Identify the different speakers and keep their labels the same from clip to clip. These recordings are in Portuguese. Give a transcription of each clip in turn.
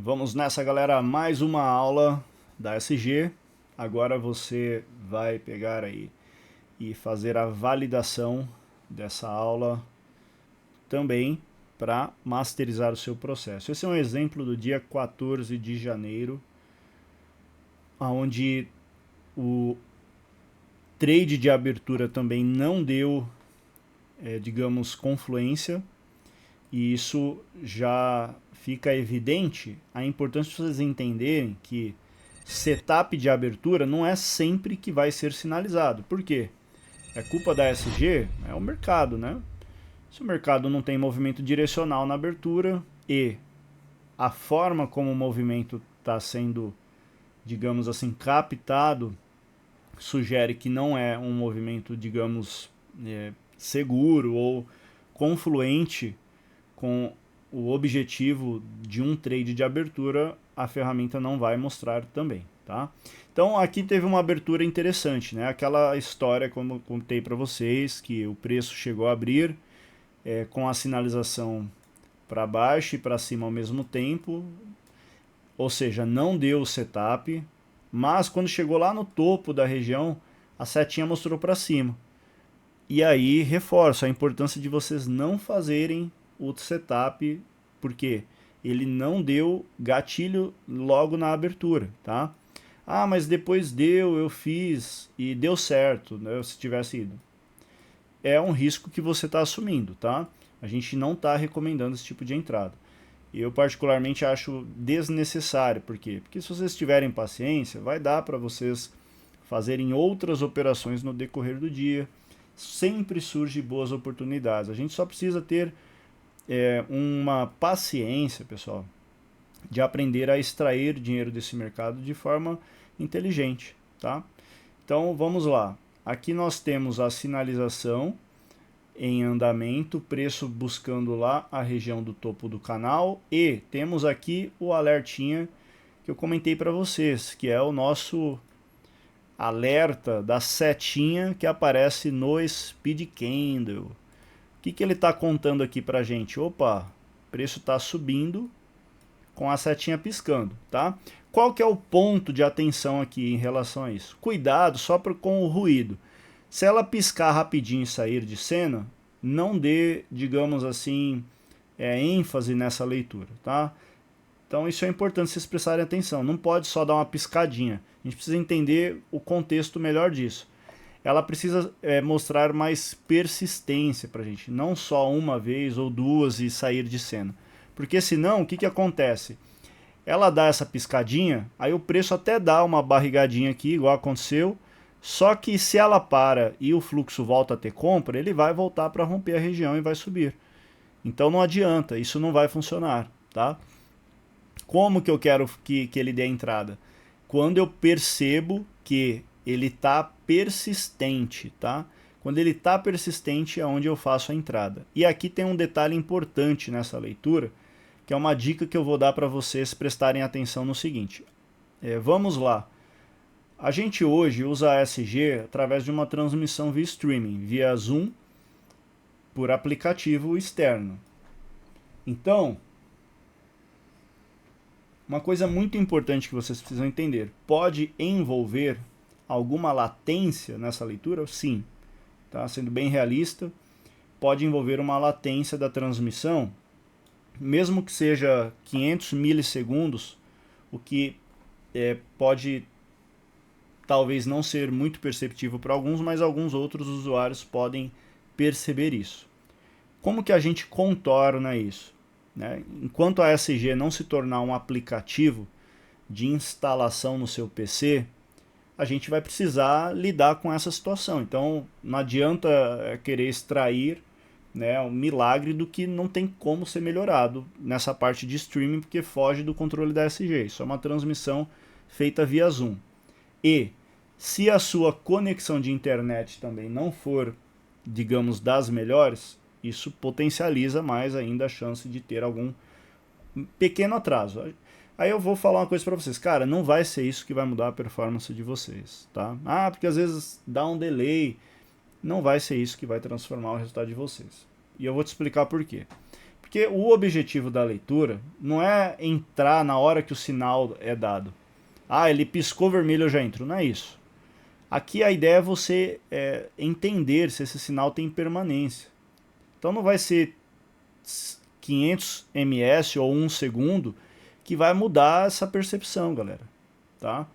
Speaker 1: Vamos nessa, galera, mais uma aula da SG. Agora você vai pegar aí e fazer a validação dessa aula também para masterizar o seu processo. Esse é um exemplo do dia 14 de janeiro, onde o trade de abertura também não deu, digamos, confluência, e isso já fica evidente a importância de vocês entenderem que setup de abertura não é sempre que vai ser sinalizado. Por quê? É culpa da SG? É o mercado, né? Se o mercado não tem movimento direcional na abertura e a forma como o movimento está sendo, digamos assim, captado, sugere que não é um movimento, digamos, seguro ou confluente com o objetivo de um trade de abertura, a ferramenta não vai mostrar também, tá? Então aqui teve uma abertura interessante, né? Aquela história, como eu contei para vocês, que o preço chegou a abrir com a sinalização para baixo e para cima ao mesmo tempo, ou seja, não deu o setup, mas quando chegou lá no topo da região, a setinha mostrou para cima. E aí reforço a importância de vocês não fazerem o setup, porque ele não deu gatilho logo na abertura, tá? Ah, mas depois deu, eu fiz e deu certo, né, se tivesse ido. É um risco que você está assumindo, tá? A gente não está recomendando esse tipo de entrada. Eu particularmente acho desnecessário, por quê? Porque se vocês tiverem paciência, vai dar para vocês fazerem outras operações no decorrer do dia. Sempre surgem boas oportunidades. A gente só precisa ter uma paciência, pessoal, de aprender a extrair dinheiro desse mercado de forma inteligente, tá? Então vamos lá. Aqui nós temos a sinalização em andamento, preço buscando lá a região do topo do canal, e temos aqui o alertinha que eu comentei para vocês, que é o nosso alerta da setinha que aparece no Speed Candle. O que ele está contando aqui para a gente? Opa, o preço está subindo com a setinha piscando, tá? Qual que é o ponto de atenção aqui em relação a isso? Cuidado só com o ruído. Se ela piscar rapidinho e sair de cena, não dê, digamos assim, ênfase nessa leitura, tá? Então isso é importante vocês prestarem atenção. Não pode só dar uma piscadinha. A gente precisa entender o contexto melhor disso. Ela precisa mostrar mais persistência para a gente. Não só uma vez ou duas e sair de cena. Porque senão, o que acontece? Ela dá essa piscadinha, aí o preço até dá uma barrigadinha aqui, igual aconteceu. Só que se ela para e o fluxo volta a ter compra, ele vai voltar para romper a região e vai subir. Então não adianta, isso não vai funcionar, tá? Como que eu quero que ele dê a entrada? Quando eu percebo que ele está persistente, tá? Quando ele está persistente é onde eu faço a entrada. E aqui tem um detalhe importante nessa leitura, que é uma dica que eu vou dar para vocês prestarem atenção no seguinte. Vamos lá. A gente hoje usa a SG através de uma transmissão via streaming, via Zoom, por aplicativo externo. Então, uma coisa muito importante que vocês precisam entender, pode envolver alguma latência nessa leitura? Sim, tá? Sendo bem realista, pode envolver uma latência da transmissão, mesmo que seja 500 milissegundos, o que pode talvez não ser muito perceptível para alguns, mas alguns outros usuários podem perceber isso. Como que a gente contorna isso? Né? Enquanto a SG não se tornar um aplicativo de instalação no seu PC, a gente vai precisar lidar com essa situação. Então não adianta querer extrair, né, um milagre do que não tem como ser melhorado nessa parte de streaming, porque foge do controle da SG. Isso é uma transmissão feita via Zoom. E se a sua conexão de internet também não for, digamos, das melhores, isso potencializa mais ainda a chance de ter algum pequeno atraso. Aí eu vou falar uma coisa para vocês, cara, não vai ser isso que vai mudar a performance de vocês, tá? Ah, porque às vezes dá um delay, não vai ser isso que vai transformar o resultado de vocês. E eu vou te explicar por quê. Porque o objetivo da leitura não é entrar na hora que o sinal é dado. Ah, ele piscou vermelho, eu já entro. Não é isso. Aqui a ideia é você entender se esse sinal tem permanência. Então não vai ser 500 ms ou 1 segundo que vai mudar essa percepção, galera. Tá?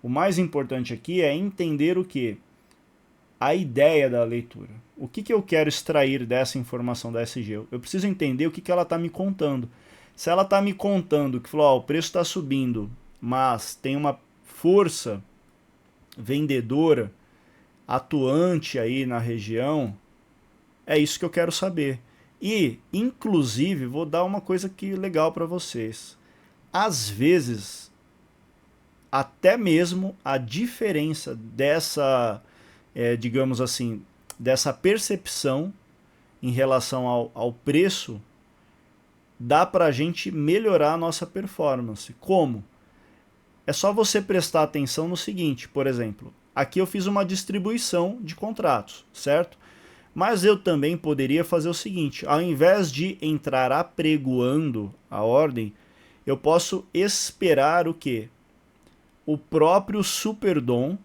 Speaker 1: O mais importante aqui é entender o que? A ideia da leitura. O que eu quero extrair dessa informação da SG? Eu preciso entender o que ela está me contando. Se ela está me contando que falou, o preço está subindo, mas tem uma força vendedora atuante aí na região, é isso que eu quero saber. E, inclusive, vou dar uma coisa que legal para vocês. Às vezes, até mesmo a diferença dessa, digamos assim, dessa percepção em relação ao preço, dá para a gente melhorar a nossa performance. Como? É só você prestar atenção no seguinte, por exemplo, aqui eu fiz uma distribuição de contratos, certo? Mas eu também poderia fazer o seguinte, ao invés de entrar apregoando a ordem, eu posso esperar o quê? O próprio Superdom,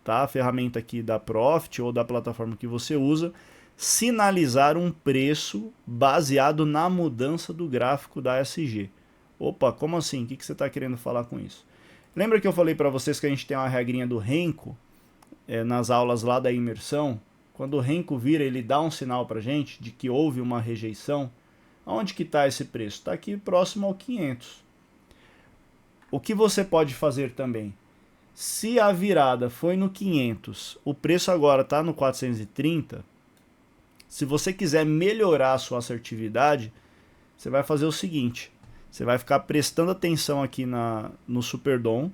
Speaker 1: tá? A ferramenta aqui da Profit ou da plataforma que você usa, sinalizar um preço baseado na mudança do gráfico da SG. Opa, como assim? O que você está querendo falar com isso? Lembra que eu falei para vocês que a gente tem uma regrinha do Renko nas aulas lá da imersão? Quando o Renko vira, ele dá um sinal para a gente de que houve uma rejeição. Onde que está esse preço? Está aqui próximo ao 500. O que você pode fazer também? Se a virada foi no 500, o preço agora está no 430, se você quiser melhorar a sua assertividade, você vai fazer o seguinte, você vai ficar prestando atenção aqui no Superdom,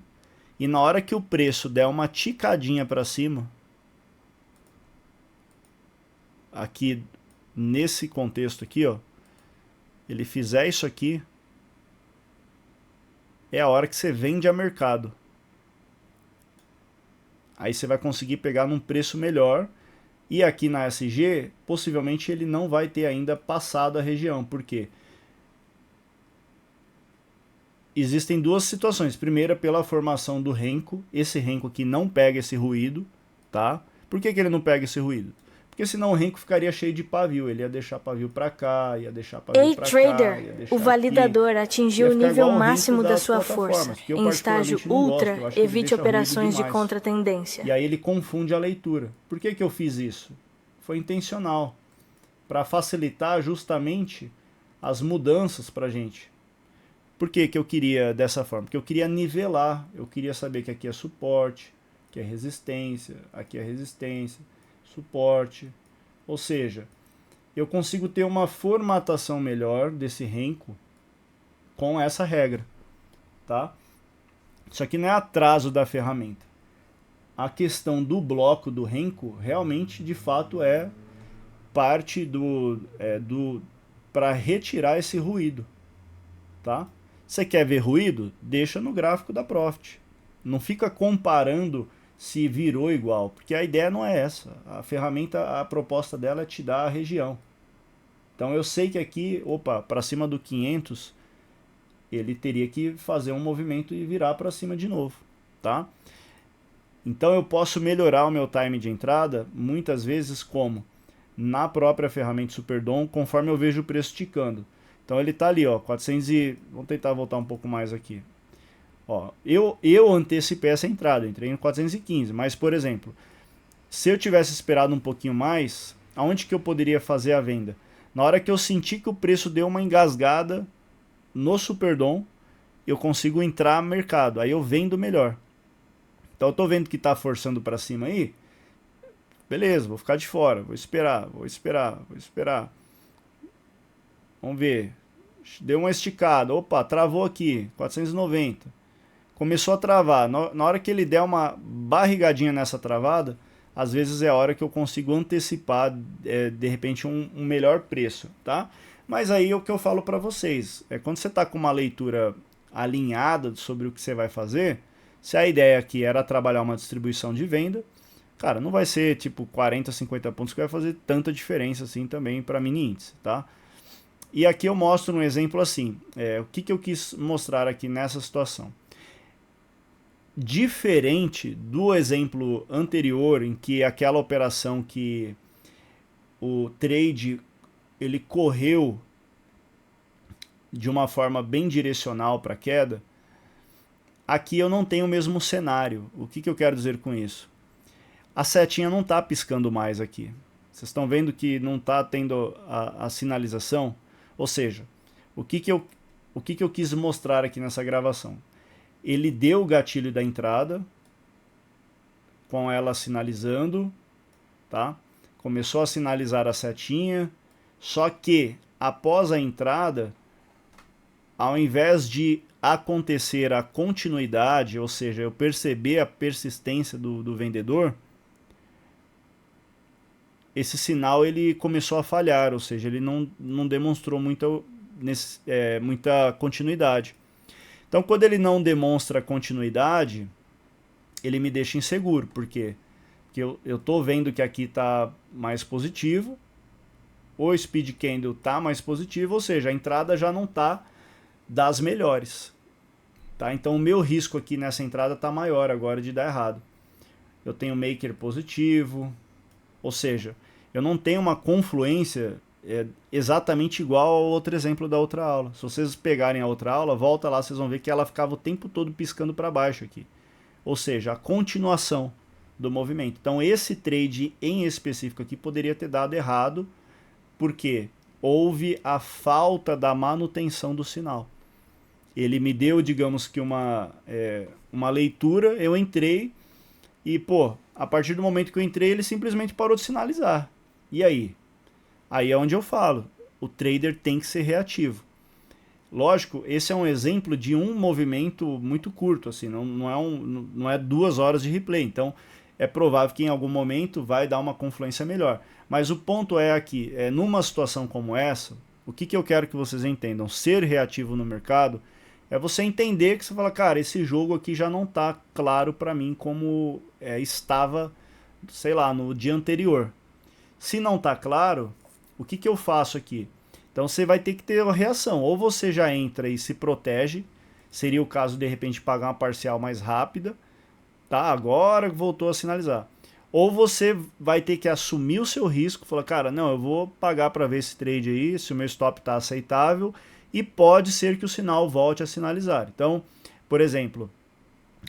Speaker 1: e na hora que o preço der uma ticadinha para cima, aqui nesse contexto aqui, ó, ele fizer isso aqui, é a hora que você vende a mercado. Aí você vai conseguir pegar num preço melhor. E aqui na SG, possivelmente ele não vai ter ainda passado a região. Por quê? Existem duas situações. Primeira, pela formação do Renko. Esse Renko aqui não pega esse ruído. Tá? Por que ele não pega esse ruído? Porque senão o Renko ficaria cheio de pavio. Ele ia deixar pavio para cá, ia deixar pavio para cá.
Speaker 2: Trader, o validador atingiu o nível máximo da sua força. Em estágio ultra, evite operações de contratendência.
Speaker 1: E aí ele confunde a leitura. Por que eu fiz isso? Foi intencional. Para facilitar justamente as mudanças para a gente. Por que eu queria dessa forma? Porque eu queria nivelar. Eu queria saber que aqui é suporte, aqui é resistência, aqui é resistência, suporte, ou seja, eu consigo ter uma formatação melhor desse Renko com essa regra, tá? Isso aqui não é atraso da ferramenta. A questão do bloco do Renko realmente, de fato, é parte para retirar esse ruído, tá? Você quer ver ruído? Deixa no gráfico da Profit. Não fica comparando se virou igual, porque a ideia não é essa. A ferramenta, a proposta dela é te dar a região. Então eu sei que aqui, opa, para cima do 500, ele teria que fazer um movimento e virar para cima de novo, tá? Então eu posso melhorar o meu time de entrada, muitas vezes como? Na própria ferramenta Superdom, conforme eu vejo o preço ticando. Então ele está ali, ó, 400 e... Vamos tentar voltar um pouco mais aqui. Ó, eu antecipei essa entrada, entrei em 415, mas, por exemplo, se eu tivesse esperado um pouquinho mais, aonde que eu poderia fazer a venda? Na hora que eu senti que o preço deu uma engasgada no Superdom, eu consigo entrar no mercado, aí eu vendo melhor. Então eu tô vendo que tá forçando para cima aí, beleza, vou ficar de fora, vou esperar. Vamos ver, deu uma esticada, opa, travou aqui, 490. Começou a travar. Na hora que ele der uma barrigadinha nessa travada, às vezes é a hora que eu consigo antecipar, de repente, um melhor preço, tá? Mas aí é o que eu falo para vocês. Quando você está com uma leitura alinhada sobre o que você vai fazer, se a ideia aqui era trabalhar uma distribuição de venda, cara, não vai ser tipo 40, 50 pontos que vai fazer tanta diferença assim também para mini índice, tá? E aqui eu mostro um exemplo assim. O que eu quis mostrar aqui nessa situação? Diferente do exemplo anterior, em que aquela operação que o trade ele correu de uma forma bem direcional para a queda, aqui eu não tenho o mesmo cenário. O que eu quero dizer com isso? A setinha não está piscando mais aqui. Vocês estão vendo que não está tendo a sinalização? Ou seja, o que eu quis mostrar aqui nessa gravação? Ele deu o gatilho da entrada, com ela sinalizando, tá? Começou a sinalizar a setinha, só que após a entrada, ao invés de acontecer a continuidade, ou seja, eu perceber a persistência do vendedor, esse sinal ele começou a falhar, ou seja, ele não demonstrou muita continuidade. Então, quando ele não demonstra continuidade, ele me deixa inseguro. Por quê? Porque eu estou vendo que aqui está mais positivo, o speed candle está mais positivo, ou seja, a entrada já não está das melhores. Tá? Então, o meu risco aqui nessa entrada está maior agora de dar errado. Eu tenho maker positivo, ou seja, eu não tenho uma confluência exatamente igual ao outro exemplo da outra aula. Se vocês pegarem a outra aula, volta lá, vocês vão ver que ela ficava o tempo todo piscando para baixo aqui. Ou seja, a continuação do movimento. Então esse trade em específico aqui poderia ter dado errado, porque houve a falta da manutenção do sinal. Ele me deu, digamos que uma leitura, eu entrei e, a partir do momento que eu entrei, ele simplesmente parou de sinalizar. E aí? Aí é onde eu falo, o trader tem que ser reativo. Lógico, esse é um exemplo de um movimento muito curto, assim, não é 2 horas de replay, então é provável que em algum momento vai dar uma confluência melhor. Mas o ponto é aqui, numa situação como essa, o que eu quero que vocês entendam? Ser reativo no mercado é você entender que você fala, cara, esse jogo aqui já não está claro para mim como estava, sei lá, no dia anterior. Se não está claro, o que eu faço aqui? Então você vai ter que ter uma reação. Ou você já entra e se protege, seria o caso de repente pagar uma parcial mais rápida, tá? Agora voltou a sinalizar. Ou você vai ter que assumir o seu risco, falar, cara, não, eu vou pagar para ver esse trade aí, se o meu stop está aceitável, e pode ser que o sinal volte a sinalizar. Então, por exemplo,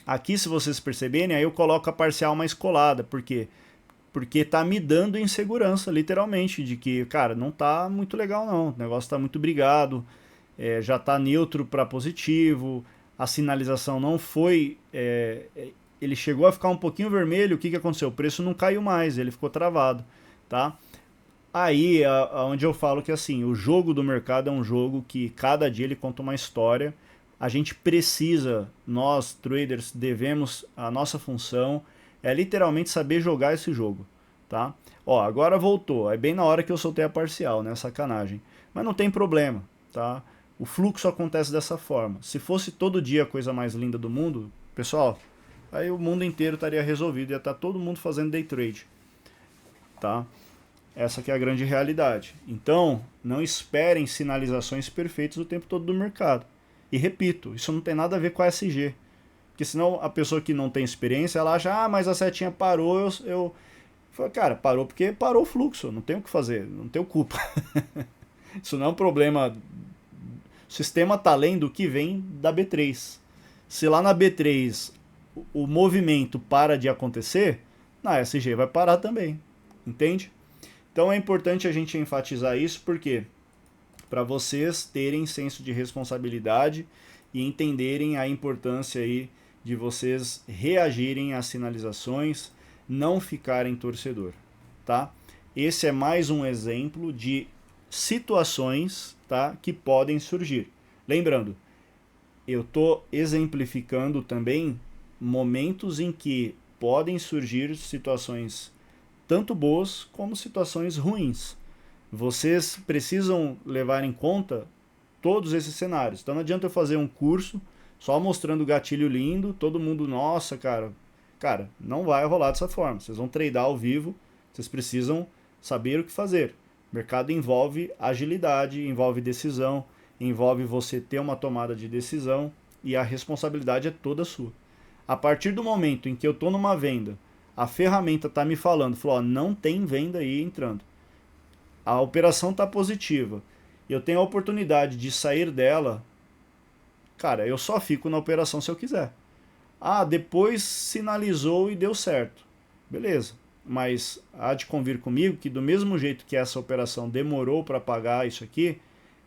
Speaker 1: aqui se vocês perceberem, aí eu coloco a parcial mais colada, por quê? Porque tá me dando insegurança, literalmente, de que, cara, não tá muito legal não, o negócio tá muito brigado, já tá neutro para positivo, a sinalização não foi, ele chegou a ficar um pouquinho vermelho, o que aconteceu? O preço não caiu mais, ele ficou travado, tá? Aí é onde eu falo que assim, o jogo do mercado é um jogo que cada dia ele conta uma história, a gente precisa, nós traders devemos, a nossa função é literalmente saber jogar esse jogo, tá? Ó, agora voltou, é bem na hora que eu soltei a parcial, né? Sacanagem. Mas não tem problema, tá? O fluxo acontece dessa forma. Se fosse todo dia a coisa mais linda do mundo, pessoal, aí o mundo inteiro estaria resolvido, ia estar todo mundo fazendo day trade, tá? Essa que é a grande realidade. Então, não esperem sinalizações perfeitas o tempo todo do mercado. E repito, isso não tem nada a ver com a SG. Porque senão a pessoa que não tem experiência, ela acha, mas a setinha parou, eu falo, cara, parou porque parou o fluxo, não tem o que fazer, não tenho culpa. Isso não é um problema. O sistema está lendo o que vem da B3. Se lá na B3 o movimento para de acontecer, na SG vai parar também, entende? Então é importante a gente enfatizar isso, porque para vocês terem senso de responsabilidade e entenderem a importância aí de vocês reagirem às sinalizações, não ficarem torcedor, tá? Esse é mais um exemplo de situações, tá, que podem surgir. Lembrando, eu estou exemplificando também momentos em que podem surgir situações tanto boas como situações ruins. Vocês precisam levar em conta todos esses cenários. Então não adianta eu fazer um curso só mostrando o gatilho lindo, todo mundo, nossa, cara, não vai rolar dessa forma. Vocês vão tradar ao vivo, vocês precisam saber o que fazer. Mercado envolve agilidade, envolve decisão, envolve você ter uma tomada de decisão e a responsabilidade é toda sua. A partir do momento em que eu estou numa venda, a ferramenta está me falando, falou, ó, não tem venda aí entrando. A operação está positiva. Eu tenho a oportunidade de sair dela. Cara, eu só fico na operação se eu quiser. Ah, depois sinalizou e deu certo. Beleza. Mas há de convir comigo que do mesmo jeito que essa operação demorou para pagar isso aqui,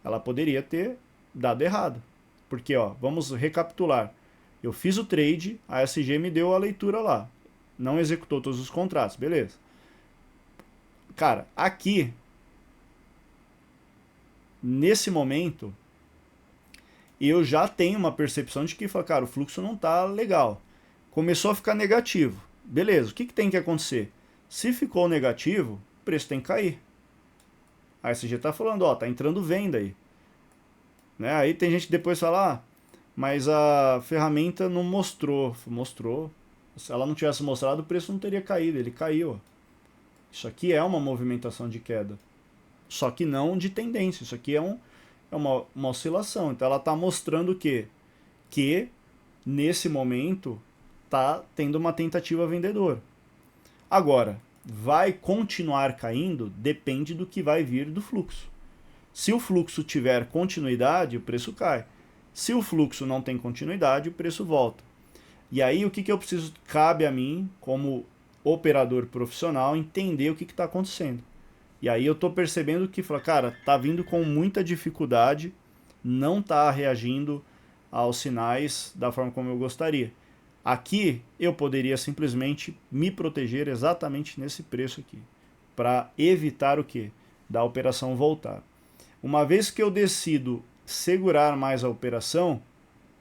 Speaker 1: ela poderia ter dado errado. Porque, ó, vamos recapitular. Eu fiz o trade, a SG me deu a leitura lá. Não executou todos os contratos, beleza. Cara, aqui, nesse momento, eu já tenho uma percepção de que, cara, o fluxo não tá legal. Começou a ficar negativo. Beleza, o que tem que acontecer? Se ficou negativo, o preço tem que cair. A SG tá falando, ó, tá entrando venda aí. Né? Aí tem gente que depois fala, ah, mas a ferramenta não mostrou. Mostrou. Se ela não tivesse mostrado, o preço não teria caído. Ele caiu. Isso aqui é uma movimentação de queda. Só que não de tendência. Isso aqui é uma oscilação. Então ela está mostrando o quê? Que nesse momento está tendo uma tentativa vendedora. Agora, vai continuar caindo? Depende do que vai vir do fluxo. Se o fluxo tiver continuidade, o preço cai. Se o fluxo não tem continuidade, o preço volta. E aí o que eu preciso? Cabe a mim, como operador profissional, entender o que está acontecendo. E aí eu estou percebendo que, cara, está vindo com muita dificuldade, não está reagindo aos sinais da forma como eu gostaria. Aqui eu poderia simplesmente me proteger exatamente nesse preço aqui, para evitar o quê? Da operação voltar. Uma vez que eu decido segurar mais a operação,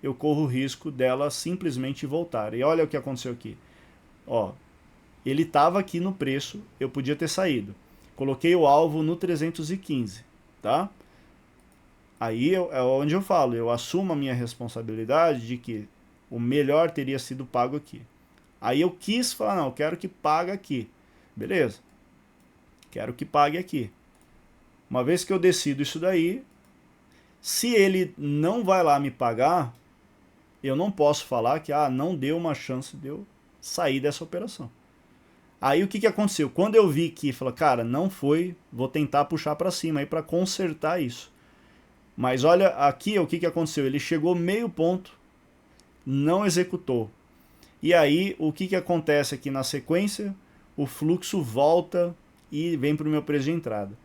Speaker 1: eu corro o risco dela simplesmente voltar. E olha o que aconteceu aqui. Ó, ele estava aqui no preço, eu podia ter saído. Coloquei o alvo no 315, tá? Aí é onde eu falo, eu assumo a minha responsabilidade de que o melhor teria sido pago aqui. Aí eu quis falar, não, eu quero que pague aqui. Beleza. Quero que pague aqui. Uma vez que eu decido isso daí, se ele não vai lá me pagar, eu não posso falar que não deu uma chance de eu sair dessa operação. Aí o que aconteceu? Quando eu vi que, falei, cara, não foi, vou tentar puxar para cima aí para consertar isso. Mas olha aqui o que aconteceu, ele chegou meio ponto, não executou. E aí o que acontece aqui na sequência? O fluxo volta e vem para o meu preço de entrada.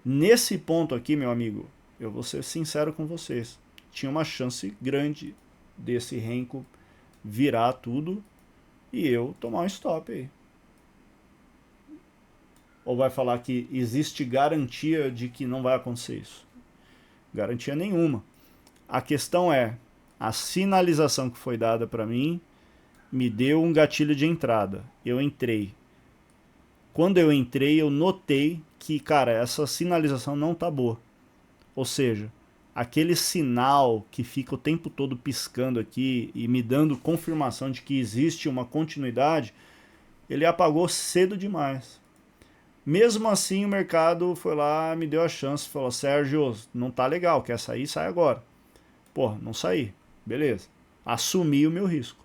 Speaker 1: Nesse ponto aqui, meu amigo, eu vou ser sincero com vocês, tinha uma chance grande desse renco virar tudo e eu tomar um stop aí. Ou vai falar que existe garantia de que não vai acontecer isso? Garantia nenhuma. A questão é, a sinalização que foi dada para mim me deu um gatilho de entrada. Eu entrei. Quando eu entrei, eu notei que, cara, essa sinalização não tá boa. Ou seja, aquele sinal que fica o tempo todo piscando aqui e me dando confirmação de que existe uma continuidade, ele apagou cedo demais. Mesmo assim, o mercado foi lá, me deu a chance, falou, Sérgio, não tá legal, quer sair? Sai agora. Porra, não saí. Beleza. Assumi o meu risco.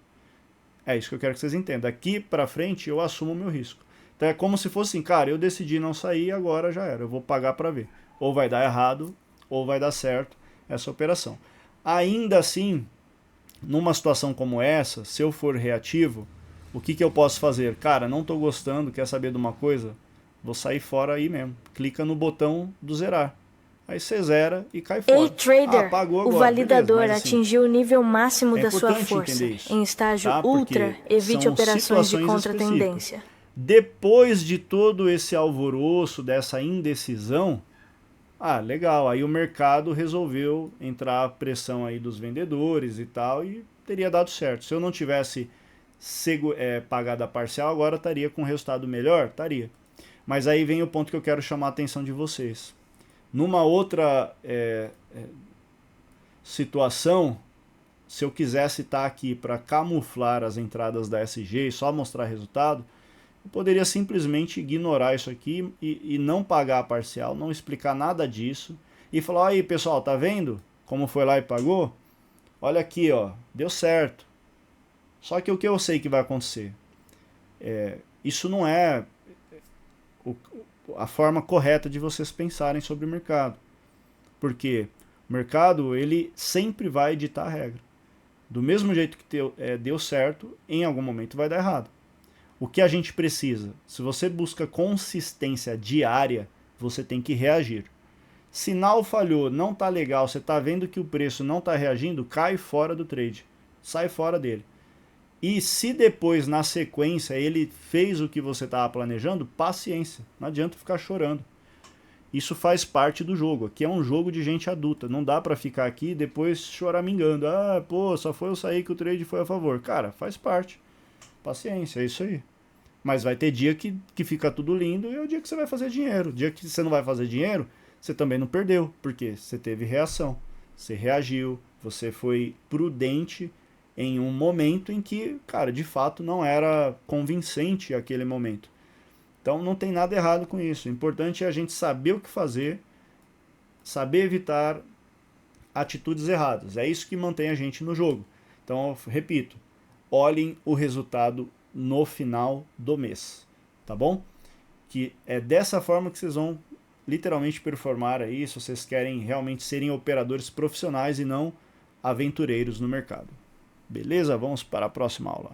Speaker 1: É isso que eu quero que vocês entendam. Daqui pra frente, eu assumo o meu risco. Então é como se fosse assim, cara, eu decidi não sair, agora já era. Eu vou pagar pra ver. Ou vai dar errado, ou vai dar certo essa operação. Ainda assim, numa situação como essa, se eu for reativo, o que eu posso fazer? Cara, não tô gostando, quer saber de uma coisa? Vou sair fora aí mesmo. Clica no botão do zerar. Aí você zera e cai fora.
Speaker 2: Ei, trader,
Speaker 1: apagou agora,
Speaker 2: o validador
Speaker 1: beleza, assim,
Speaker 2: atingiu o nível máximo da sua força.
Speaker 1: Isso,
Speaker 2: em estágio
Speaker 1: tá?
Speaker 2: ultra, evite operações de contra-tendência.
Speaker 1: Depois de todo esse alvoroço, dessa indecisão, legal, aí o mercado resolveu entrar a pressão aí dos vendedores e tal, e teria dado certo. Se eu não tivesse pagado a parcial, agora estaria com resultado melhor? Estaria. Mas aí vem o ponto que eu quero chamar a atenção de vocês. Numa outra situação, se eu quisesse estar aqui para camuflar as entradas da SG e só mostrar resultado, eu poderia simplesmente ignorar isso aqui e não pagar a parcial, não explicar nada disso e falar, aí pessoal, tá vendo como foi lá e pagou? Olha aqui, ó, deu certo. Só que o que eu sei que vai acontecer? Isso não é a forma correta de vocês pensarem sobre o mercado. Porque o mercado, ele sempre vai ditar a regra. Do mesmo jeito que deu certo, em algum momento vai dar errado. O que a gente precisa? Se você busca consistência diária, você tem que reagir. Sinal falhou, não está legal, você está vendo que o preço não está reagindo, cai fora do trade. Sai fora dele. E se depois, na sequência, ele fez o que você estava planejando, paciência. Não adianta ficar chorando. Isso faz parte do jogo. Aqui é um jogo de gente adulta. Não dá para ficar aqui e depois choramingando. Ah, pô, só foi eu sair que o trade foi a favor. Cara, faz parte. Paciência, é isso aí. Mas vai ter dia que fica tudo lindo e é o dia que você vai fazer dinheiro. O dia que você não vai fazer dinheiro, você também não perdeu. Porque você teve reação. Você reagiu. Você foi prudente em um momento em que, cara, de fato não era convincente aquele momento. Então não tem nada errado com isso. O importante é a gente saber o que fazer, saber evitar atitudes erradas. É isso que mantém a gente no jogo. Então, eu repito, olhem o resultado no final do mês, tá bom? Que é dessa forma que vocês vão literalmente performar aí, se vocês querem realmente serem operadores profissionais e não aventureiros no mercado. Beleza? Vamos para a próxima aula.